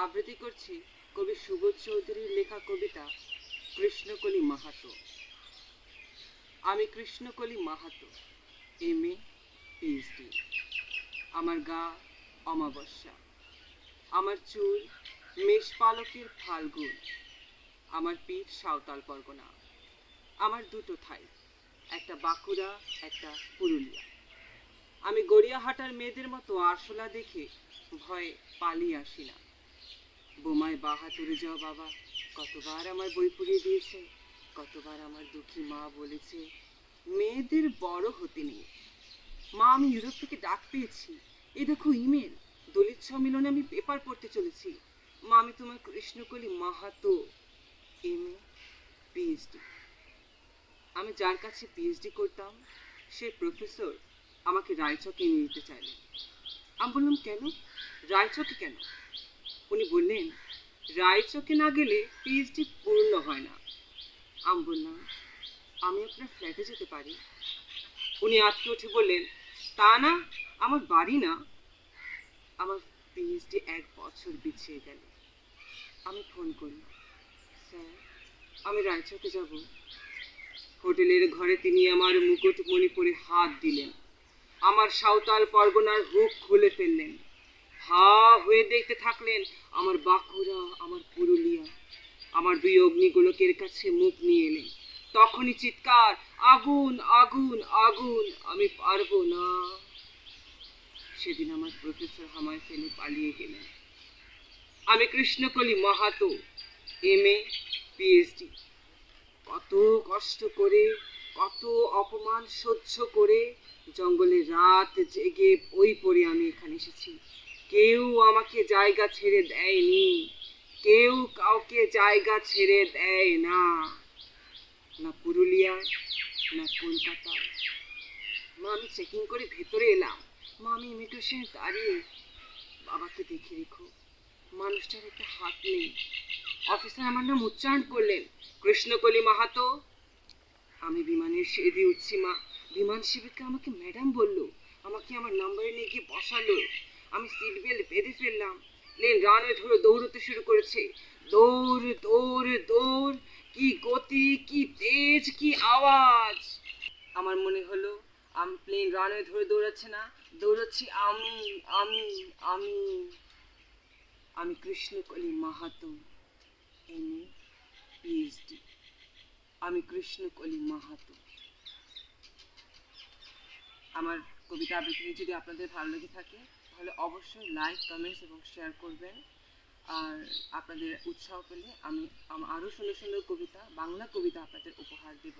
আবৃত্তি করছি কবি সুবোধ চৌধুরীর লেখা কবিতা কৃষ্ণকলি মাহাতো। আমি কৃষ্ণকলি মাহাতো, MA PhD। আমার গা অমাবস্যা, আমার চুল মেষপালকের ফাল্গুন, আমার পিঠ সাঁওতাল পরগনা, আমার দুটো থাই, একটা বাঁকুড়া একটা পুরুলিয়া। আমি গড়িয়াহাটার মেয়েদের মতো আরশোলা দেখে ভয়ে পালিয়ে আসি না। বোমায় বাহাতুরে যাও বাবা কতবার আমার বই পুড়িয়ে দিয়েছে, কতবার আমার দুঃখী মা বলেছে মেয়েদের বড় হতে নেই। মা, আমি ইউরোপ থেকে ডাক পেয়েছি, এই দেখো ইমেল, দলিত সম্মেলনে আমি পেপার পড়তে চলেছি। মা, আমি তোমার কৃষ্ণকলি মাহাতো, MA PhD। আমি যার কাছে PhD করতাম সে প্রফেসর আমাকে রায়চকে নিয়ে নিতে চাইলেন। আমি বললাম কেন, রায়চকে কেন? উনি বললেন রায়চকে না গেলে PhD পূর্ণ হয় না। আমি বললাম আমি আপনার ফ্ল্যাটে যেতে পারি? উনি আটকে উঠে বললেন তা না, আমার বাড়ি না। আমার PhD 1 বছর পিছিয়ে গেল। আমি ফোন করলাম, স্যার আমি রায়চকে যাব। হোটেলের ঘরে তিনি আমার মুকুটমণি পরে হাত দিলেন, আমার সাঁওতাল পরগনার হুক খুলে ফেললেন। হা হয়ে দেখতে থাকলেন আমার বাঁকুড়া, আমার পুরুলিয়া। আমার 2 অগ্নিগোলকের কাছে মুখ নিয়ে এলেন। তখনই চিৎকার, আগুন আগুন আগুন, আমি পারবো না। সেদিন আমার প্রফেসর হামায় ফেলে পালিয়ে গেলেন। আমি কৃষ্ণকলি মাহাতো, MA PhD। কত কষ্ট করে, কত অপমান সহ্য করে জঙ্গলে রাত জেগে বই পড়ে আমি এখানে এসেছি। কেউ আমাকে জায়গা ছেড়ে দেয়নি, কেউ কাউকে জায়গা ছেড়ে দেয় না, না পুরুলিয়ায় না কলকাতায়। মা, আমি চেকিং করে ভেতরে এলাম। মা, আমি ইমিগ্রেশনে দাঁড়িয়ে, বাবাকে দেখে রেখো, মানুষটার একটা হাত নেই। অফিসার আমার নাম উচ্চারণ করলেন, কৃষ্ণকলি মাহাতো। আমি বিমানের সিঁড়ি দিয়ে উঠছি মা, বিমান সেবিকা আমাকে ম্যাডাম বলল, আমাকে আমার নাম্বারে নিয়ে গিয়ে বসালো। আমি সিট বেল্ট বেঁধে ফেললাম। প্লেন রানওয়ে ধরে দৌড়তে শুরু করেছে। দৌড় দৌড় দৌড়, কি গতি, কি তেজ, কি আওয়াজ! আমার মনে হলো আমি প্লেন রানওয়ে ধরে দৌড়াচ্ছে না, দৌড়াচ্ছি আমি আমি আমি আমি কৃষ্ণকলি মাহাতো, MA PhD। আমি কৃষ্ণকলি মাহাতো। আমার কবিতা আবৃত্তি যদি আপনাদের ভালো লেগে থাকে তাহলে অবশ্যই লাইক, কমেন্টস এবং শেয়ার করবেন। আর আপনাদের উৎসাহ পেলে আমি আরও সুন্দর সুন্দর কবিতা, বাংলা কবিতা আপনাদের উপহার দেব।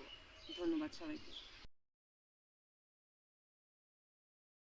ধন্যবাদ সবাইকে।